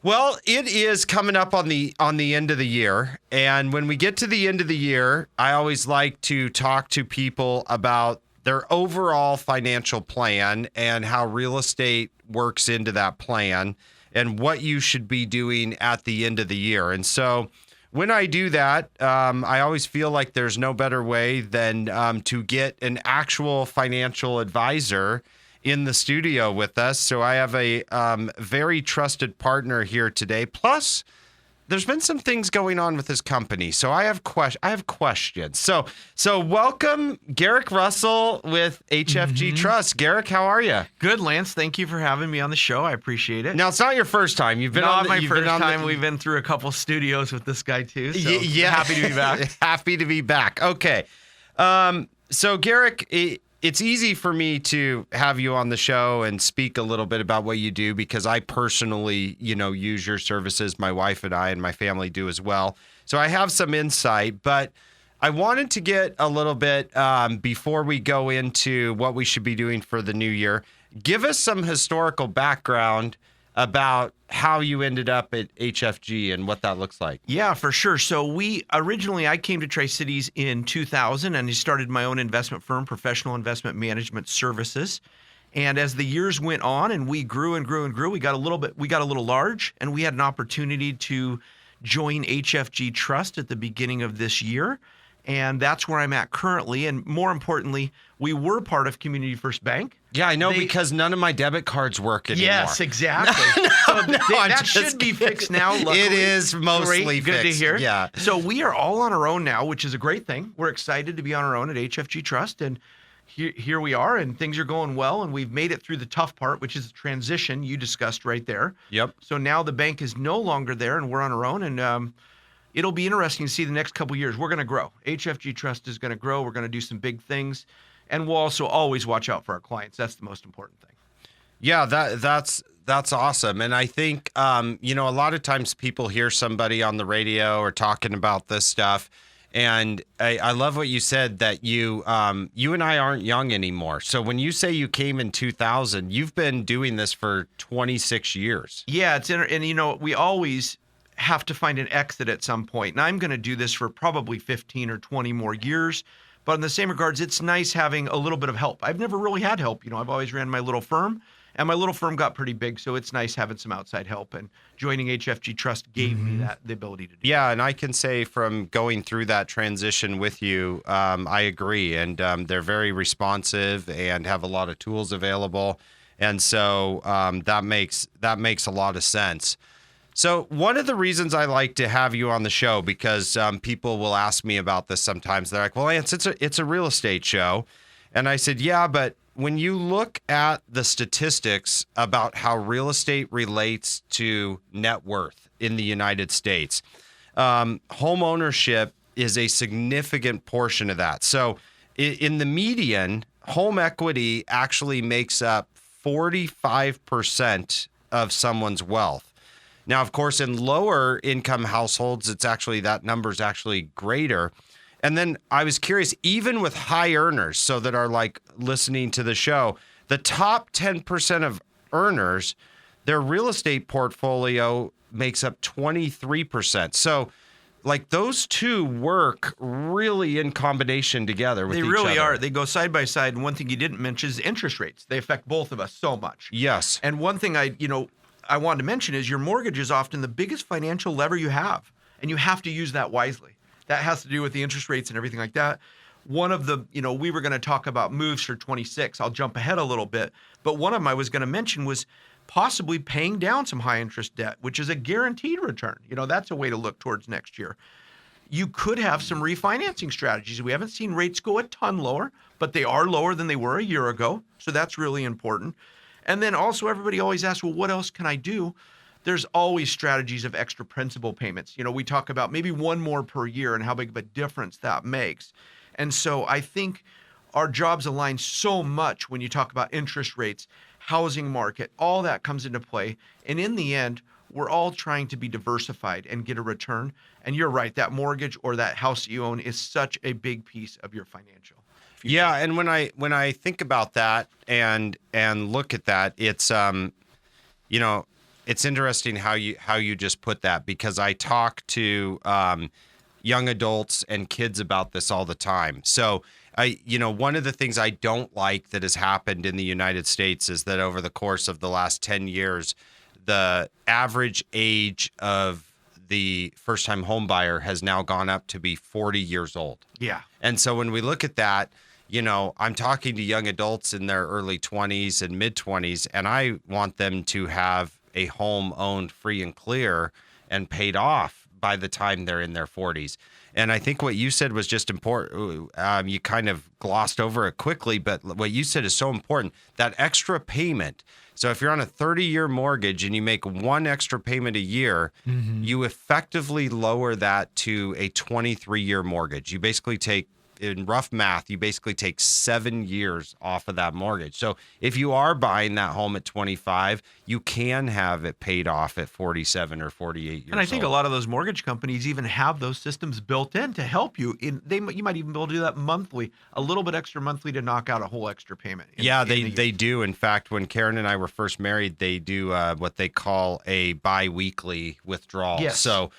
Well, it is coming up on the end of the year, and when we get to the end of the year, I always like to talk to people about their overall financial plan and how real estate works into that plan and what you should be doing at the end of the year. And so when I do that, I always feel like there's no better way than to get an actual financial advisor in the studio with us. So I have a very trusted partner here today. Plus, there's been some things going on with his company, so I have questions. So welcome, Garrick Russell with HFG Trust. Garrick, how are you? Good, Lance. Thank you for having me on the show. I appreciate it. Now, it's not your first time. You've been not on the, my you've first been on time. The, We've been through a couple studios with this guy too. So yeah, happy to be back. Happy to be back. Okay. So Garrick, it's easy for me to have you on the show and speak a little bit about what you do because I personally, use your services. My wife and I and my family do as well. So I have some insight, but I wanted to get a little bit before we go into what we should be doing for the new year. Give us some historical background about how you ended up at HFG and what that looks like. Yeah, for sure. So I came to Tri-Cities in 2000 and I started my own investment firm, Professional Investment Management Services. And as the years went on and we grew and grew and grew, we got a little large, and we had an opportunity to join HFG Trust at the beginning of this year. And that's where I'm at currently. And more importantly, we were part of Community First Bank. Yeah, I know, because none of my debit cards work anymore. Yes, exactly. That should be fixed now. Luckily. It is mostly Great, fixed. Good to hear. Yeah. So we are all on our own now, which is a great thing. We're excited to be on our own at HFG Trust, and here we are, and things are going well, and we've made it through the tough part, which is the transition you discussed right there. Yep. So now the bank is no longer there, and we're on our own, and it'll be interesting to see the next couple of years. We're going to grow. HFG Trust is going to grow. We're going to do some big things. And we'll also always watch out for our clients. That's the most important thing. Yeah, that's awesome. And I think, a lot of times people hear somebody on the radio or talking about this stuff. And I love what you said, that you and I aren't young anymore. So when you say you came in 2000, you've been doing this for 26 years. Yeah, we always have to find an exit at some point. And I'm going to do this for probably 15 or 20 more years. But in the same regards, it's nice having a little bit of help. I've never really had help. I've always ran my little firm, and my little firm got pretty big. So it's nice having some outside help. And joining HFG Trust gave me the ability to do that. Yeah, and I can say from going through that transition with you, I agree. And they're very responsive and have a lot of tools available. And so that makes a lot of sense. So one of the reasons I like to have you on the show, because people will ask me about this sometimes. They're like, well, Lance, it's a real estate show. And I said, yeah, but when you look at the statistics about how real estate relates to net worth in the United States, home ownership is a significant portion of that. So in the median, home equity actually makes up 45% of someone's wealth. Now, of course, in lower income households, that number is actually greater. And then I was curious, even with high earners, so that are like listening to the show, the top 10% of earners, their real estate portfolio makes up 23%. So like those two work really in combination together with each other. They really are. They go side by side. And one thing you didn't mention is interest rates. They affect both of us so much. Yes. And one thing I wanted to mention is your mortgage is often the biggest financial lever you have, and you have to use that wisely. That has to do with the interest rates and everything like that. One of the, we were going to talk about moves for 26. I'll jump ahead a little bit. But one of them I was going to mention was possibly paying down some high interest debt, which is a guaranteed return. That's a way to look towards next year. You could have some refinancing strategies. We haven't seen rates go a ton lower, but they are lower than they were a year ago. So that's really important. And then also everybody always asks, well, what else can I do? There's always strategies of extra principal payments. We talk about maybe one more per year and how big of a difference that makes. And so I think our jobs align so much when you talk about interest rates, housing market, all that comes into play. And in the end, we're all trying to be diversified and get a return. And you're right, that mortgage or that house that you own is such a big piece of your financial future. Yeah, and when I think about that and look at that, it's It's interesting how you just put that, because I talk to young adults and kids about this all the time. So one of the things I don't like that has happened in the United States is that over the course of the last 10 years, the average age of the first-time home buyer has now gone up to be 40 years old. Yeah. And so when we look at that, I'm talking to young adults in their early 20s and mid 20s, and I want them to have a home owned free and clear and paid off by the time they're in their 40s. And I think what you said was just important. You kind of glossed over it quickly, but what you said is so important, that extra payment. So if you're on a 30-year mortgage and you make one extra payment a year, you effectively lower that to a 23-year mortgage. You basically take, in rough math, you basically take 7 years off of that mortgage. So if you are buying that home at 25, you can have it paid off at 47 or 48 years old. And I think a lot of those mortgage companies even have those systems built in to help you. You might even be able to do that monthly, a little bit extra monthly to knock out a whole extra payment. They do. In fact, when Karen and I were first married, they do what they call a bi-weekly withdrawal. Yes. So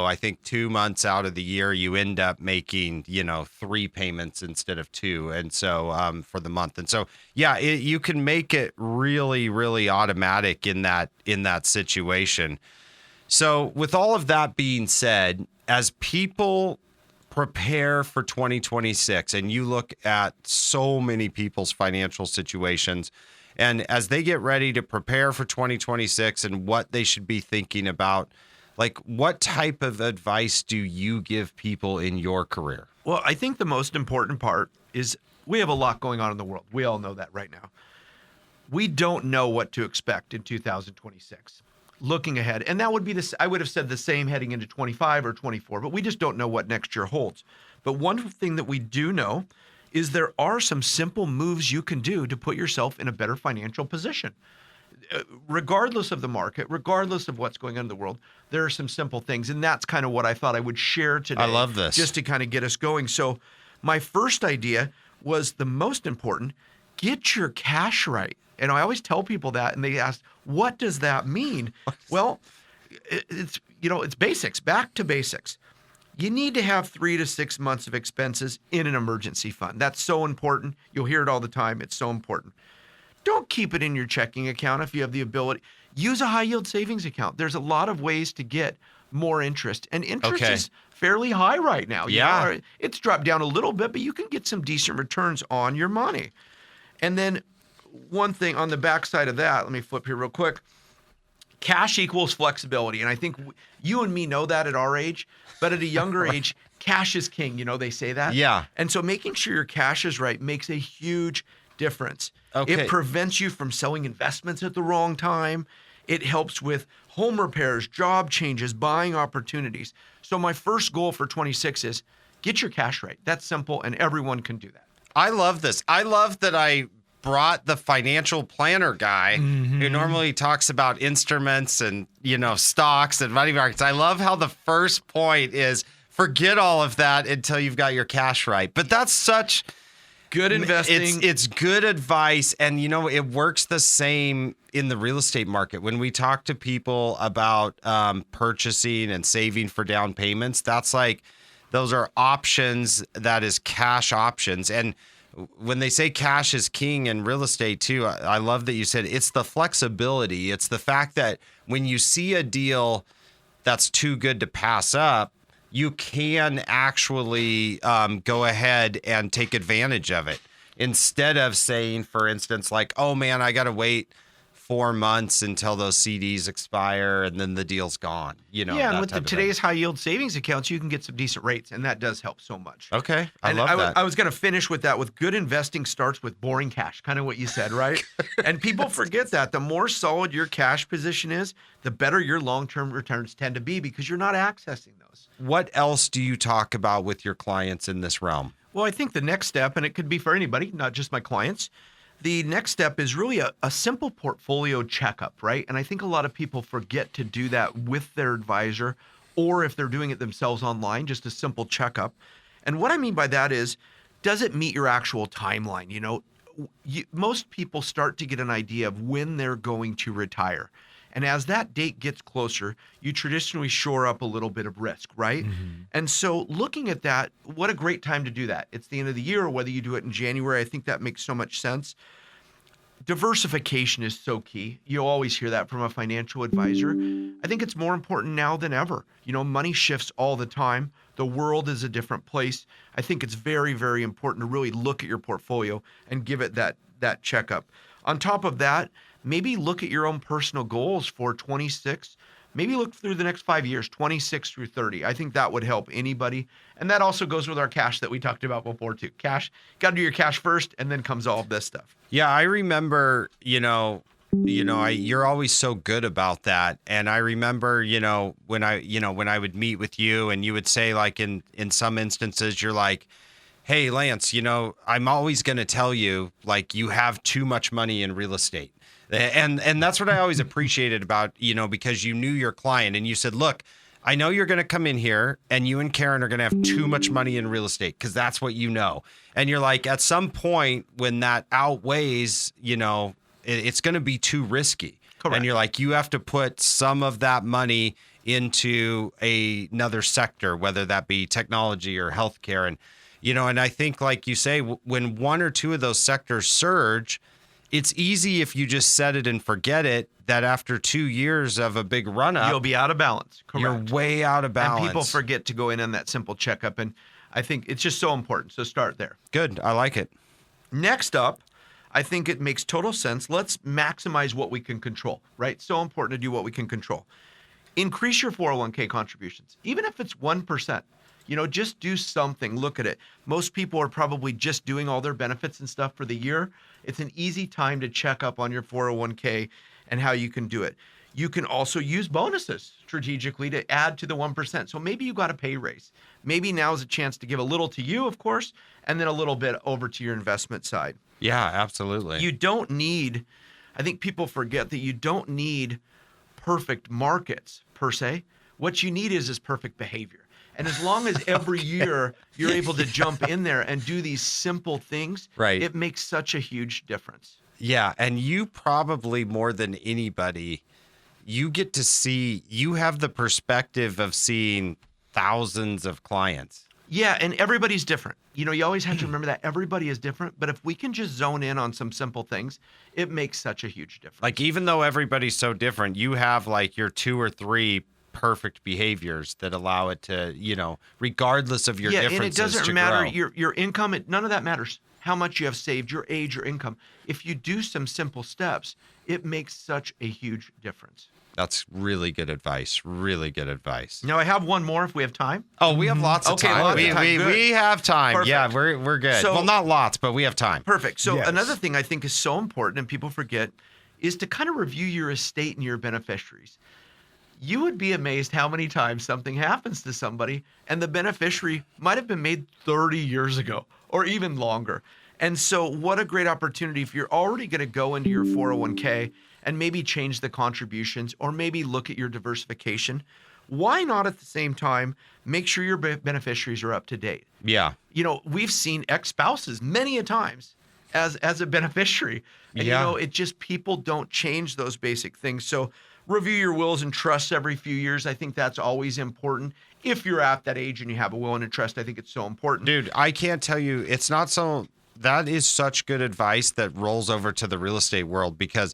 I think 2 months out of the year, you end up making, 3 payments instead of 2. And so for the month. And so, you can make it really, really automatic in that situation. So with all of that being said, as people prepare for 2026, and you look at so many people's financial situations, and as they get ready to prepare for 2026 and what they should be thinking about, like, what type of advice do you give people in your career? Well, I think the most important part is we have a lot going on in the world. We all know that right now. We don't know what to expect in 2026. Looking ahead, and that would be I would have said the same heading into 25 or 24, but we just don't know what next year holds. But one thing that we do know is there are some simple moves you can do to put yourself in a better financial position. Regardless of the market, regardless of what's going on in the world, there are some simple things. And that's kind of what I thought I would share today. I love this. Just to kind of get us going. So my first idea was the most important: get your cash right. And I always tell people that, and they ask, what does that mean? Well, it's basics, back to basics. You need to have 3 to 6 months of expenses in an emergency fund. That's so important. You'll hear it all the time. It's so important. Don't keep it in your checking account if you have the ability. Use a high yield savings account. There's a lot of ways to get more interest, and interest is fairly high right now. Yeah. It's dropped down a little bit, but you can get some decent returns on your money. And then one thing on the backside of that, let me flip here real quick. Cash equals flexibility. And I think you and me know that at our age, but at a younger age, cash is king. They say that. Yeah. And so making sure your cash is right makes a huge difference. Okay. It prevents you from selling investments at the wrong time. It helps with home repairs, job changes, buying opportunities. So my first goal for 26 is get your cash right. That's simple, and everyone can do that. I love this. I love that I brought the financial planner guy who normally talks about instruments and, stocks and money markets. I love how the first point is forget all of that until you've got your cash right. But that's such good investing. It's good advice. And, it works the same in the real estate market. When we talk to people about purchasing and saving for down payments, that's like, those are options. That is cash options. And when they say cash is king in real estate too, I love that you said it's the flexibility. It's the fact that when you see a deal that's too good to pass up, you can actually go ahead and take advantage of it. Instead of saying, for instance, like, oh man, I got to wait 4 months until those CDs expire and then the deal's gone. And with today's high yield savings accounts, you can get some decent rates, and that does help so much. Okay. I love that. I was going to finish with that. With good investing starts with boring cash, kind of what you said, right? And people forget that. The more solid your cash position is, the better your long-term returns tend to be because you're not accessing those. What else do you talk about with your clients in this realm? Well, I think the next step, and it could be for anybody, not just my clients, the next step is really a simple portfolio checkup, right? And I think a lot of people forget to do that with their advisor, or if they're doing it themselves online, just a simple checkup. And what I mean by that is, does it meet your actual timeline? Most people start to get an idea of when they're going to retire. And as that date gets closer, you traditionally shore up a little bit of risk, right? And so looking at that, what a great time to do that. It's the end of the year, or whether you do it in January, I think that makes so much sense. Diversification is so key. You'll always hear that from a financial advisor. I think it's more important now than ever. Money shifts all the time. The world is a different place. I think it's very, very important to really look at your portfolio and give it that checkup. On top of that, maybe look at your own personal goals for 26. Maybe look through the next 5 years, 26 through 30. I think that would help anybody. And that also goes with our cash that we talked about before too. Cash, got to do your cash first, and then comes all of this stuff. Yeah, I remember, you're always so good about that. And I remember, when I would meet with you and you would say, like, in some instances, you're like, hey, Lance, I'm always going to tell you, like, you have too much money in real estate. And that's what I always appreciated about, because you knew your client and you said, look, I know you're going to come in here and you and Karen are going to have too much money in real estate because that's what you know. And you're like, at some point when that outweighs, it's going to be too risky. Correct. And you're like, you have to put some of that money into another sector, whether that be technology or healthcare. And I think, like you say, when one or two of those sectors surge, it's easy if you just set it and forget it, that after 2 years of a big run up, you'll be out of balance. Correct. You're way out of balance. And people forget to go in on that simple checkup. And I think it's just so important. So start there. Good. I like it. Next up, I think it makes total sense. Let's maximize what we can control, right? So important to do what we can control. Increase your 401k contributions, even if it's 1%. Just do something. Look at it. Most people are probably just doing all their benefits and stuff for the year. It's an easy time to check up on your 401k and how you can do it. You can also use bonuses strategically to add to the 1%. So maybe you got a pay raise. Maybe now is a chance to give a little to you, of course, and then a little bit over to your investment side. Yeah, absolutely. You don't need, I think people forget that you don't need perfect markets per se. What you need is perfect behavior. And as long as every year you're able to jump in there and do these simple things, right, it makes such a huge difference. Yeah. And you probably more than anybody, you get to see, you have the perspective of seeing thousands of clients. Yeah. And everybody's different. You always have to remember that everybody is different. But if we can just zone in on some simple things, it makes such a huge difference. Like, even though everybody's so different, you have like your 2 or 3 perfect behaviors that allow it to, regardless of your differences, and it doesn't to matter grow. your income. None of that matters. How much you have saved, your age, your income. If you do some simple steps, it makes such a huge difference. That's really good advice. Really good advice. Now I have one more if we have time. Oh, we have lots of time. Lots of time. We have time. Perfect. Yeah, we're good. So, well, not lots, but we have time. Perfect. So Yes. Another thing I think is so important and people forget is to kind of review your estate and your beneficiaries. You would be amazed how many times something happens to somebody and the beneficiary might have been made 30 years ago or even longer. And so what a great opportunity if you're already going to go into your 401k and maybe change the contributions or maybe look at your diversification. Why not at the same time make sure your beneficiaries are up to date? Yeah. We've seen ex-spouses many a times as a beneficiary. And Yeah. it just, people don't change those basic things. So review your wills and trusts every few years. I think that's always important. If you're at that age and you have a will and a trust, I think it's so important. Dude, I can't tell you, it's not so, that is such good advice that rolls over to the real estate world, because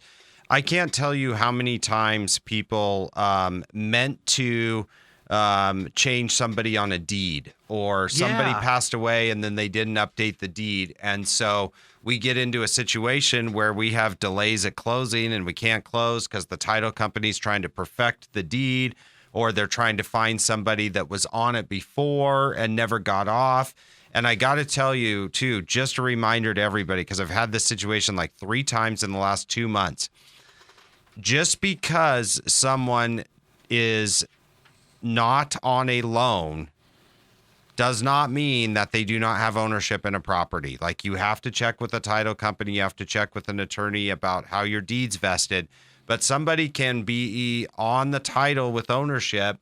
I can't tell you how many times people meant to change somebody on a deed, or somebody Yeah. passed away and then they didn't update the deed. And so we get into a situation where we have delays at closing and we can't close because the title company's trying to perfect the deed, or they're trying to find somebody that was on it before and never got off. And I got to tell you, too, just a reminder to everybody, because I've had this situation like 3 times in the last 2 months. Just because someone is not on a loan does not mean that they do not have ownership in a property. Like, you have to check with a title company, you have to check with an attorney about how your deed's vested. But somebody can be on the title with ownership,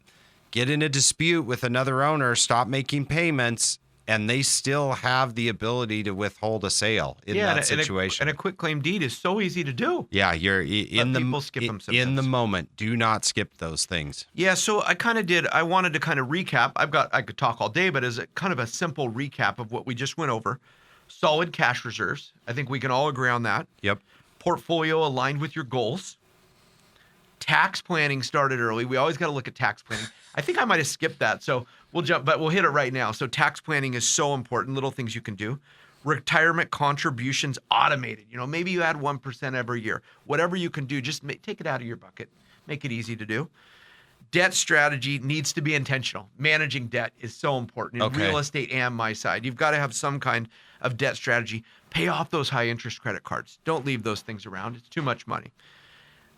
get in a dispute with another owner, stop making payments, and they still have the ability to withhold a sale in that situation. And a quick claim deed is so easy to do. Yeah, you're in people skip them sometimes. in the moment. Do not skip those things. Yeah, so I wanted to kind of recap. I could talk all day, but as a kind of a simple recap of what we just went over. Solid cash reserves. I think we can all agree on that. Yep. Portfolio aligned with your goals. Tax planning started early. We always got to look at tax planning. I think I might have skipped that, so we'll hit it right now. So tax planning is so important, little things you can do. Retirement contributions automated. Maybe you add 1% every year. Whatever you can do, just take it out of your bucket. Make it easy to do. Debt strategy needs to be intentional. Managing debt is so important in real estate and my side. You've got to have some kind of debt strategy. Pay off those high interest credit cards. Don't leave those things around. It's too much money.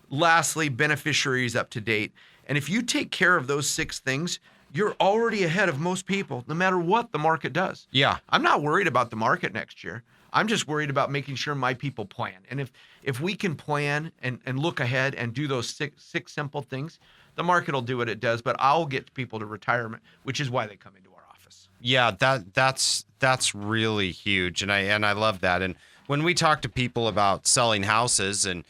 Lastly, beneficiaries up to date. And if you take care of those 6 things, you're already ahead of most people, no matter what the market does. Yeah. I'm not worried about the market next year. I'm just worried about making sure my people plan. And if we can plan and look ahead and do those six simple things, the market will do what it does, but I'll get people to retirement, which is why they come into our office. Yeah, that's really huge, and I love that. And when we talk to people about selling houses, and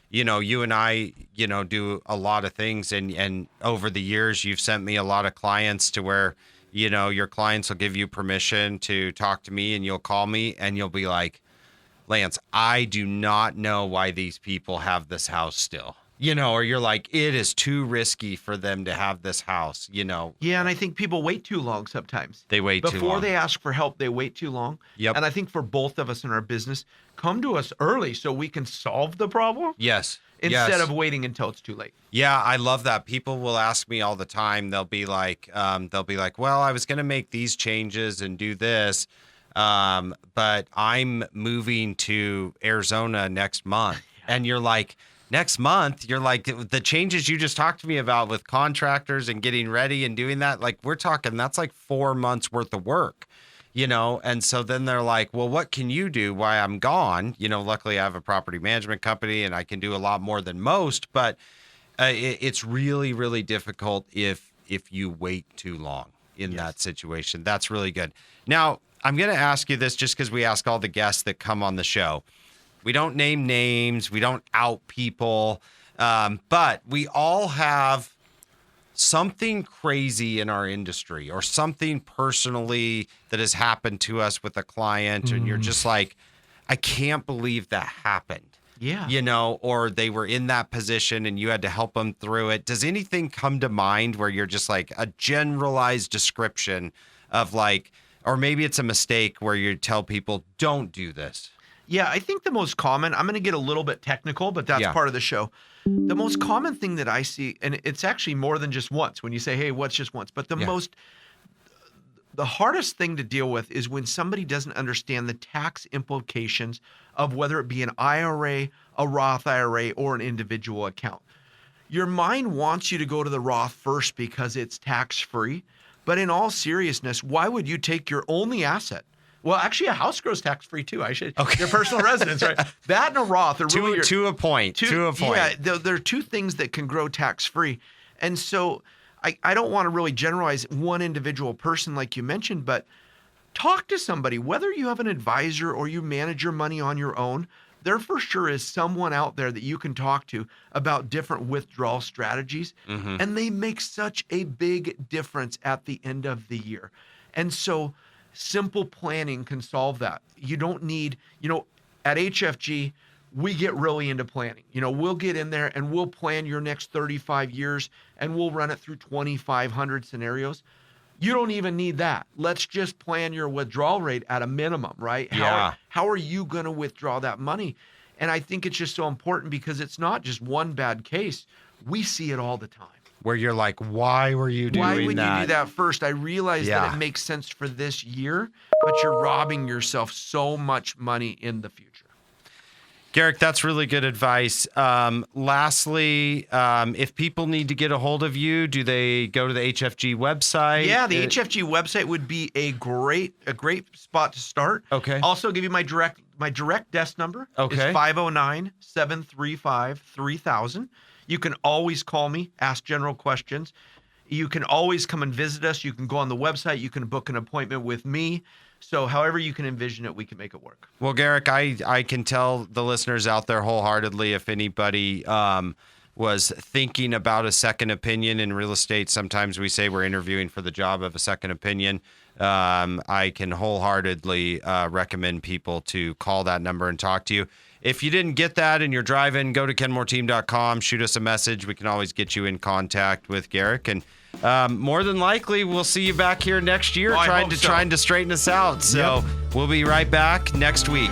you and I, do a lot of things, and over the years, you've sent me a lot of clients to where, your clients will give you permission to talk to me, and you'll call me, and you'll be like, Lance, I do not know why these people have this house still. Or you're like, it is too risky for them to have this house, Yeah, and I think people wait too long sometimes. They wait too long. Before they ask for help, they wait too long. Yep. And I think for both of us in our business, come to us early so we can solve the problem. Yes. Instead of waiting until it's too late. Yeah, I love that. People will ask me all the time. They'll be like, well, I was going to make these changes and do this, but I'm moving to Arizona next month. And you're like, next month, you're like, the changes you just talked to me about with contractors and getting ready and doing that, like we're talking, that's like 4 months worth of work, And so then they're like, well, what can you do while I'm gone? Luckily I have a property management company and I can do a lot more than most, but it's really, really difficult if you wait too long in that situation. That's really good. Now, I'm going to ask you this just because we ask all the guests that come on the show. We don't name names. We don't out people. But we all have something crazy in our industry or something personally that has happened to us with a client. And you're just like, I can't believe that happened. Yeah. Or they were in that position and you had to help them through it. Does anything come to mind where you're just like a generalized description of like, or maybe it's a mistake where you tell people, don't do this? Yeah, I think the most common, I'm going to get a little bit technical, but that's part of the show. The most common thing that I see, and it's actually more than just once when you say, hey, what's just once? But the hardest thing to deal with is when somebody doesn't understand the tax implications of whether it be an IRA, a Roth IRA, or an individual account. Your mind wants you to go to the Roth first because it's tax-free. But in all seriousness, why would you take your only asset? Well, actually, a house grows tax-free too. Your personal residence, right? That and a Roth are really to a point. Yeah, there are 2 things that can grow tax-free, and so I don't want to really generalize one individual person like you mentioned, but talk to somebody. Whether you have an advisor or you manage your money on your own, there for sure is someone out there that you can talk to about different withdrawal strategies, and they make such a big difference at the end of the year, and so. Simple planning can solve that. You don't need, at HFG, we get really into planning. We'll get in there and we'll plan your next 35 years and we'll run it through 2,500 scenarios. You don't even need that. Let's just plan your withdrawal rate at a minimum, right? Yeah. How are you going to withdraw that money? And I think it's just so important because it's not just one bad case. We see it all the time. Where you're like, why were you doing that? Why would you do that first? I realize that it makes sense for this year, but you're robbing yourself so much money in the future. Garrick, that's really good advice. Lastly, if people need to get a hold of you, do they go to the HFG website? Yeah, the HFG website would be a great spot to start. Okay. Also, give you my direct desk number. Okay. Is 509-735-3000. You can always call me, ask general questions. You can always come and visit us. You can go on the website. You can book an appointment with me. So however you can envision it, we can make it work. Well, Garrick, I can tell the listeners out there wholeheartedly, if anybody was thinking about a second opinion in real estate, sometimes we say we're interviewing for the job of a second opinion. I can wholeheartedly recommend people to call that number and talk to you. If you didn't get that and you're driving, go to kenmoreteam.com, shoot us a message. We can always get you in contact with Garrick. And more than likely, we'll see you back here next year trying to straighten us out. So we'll be right back next week.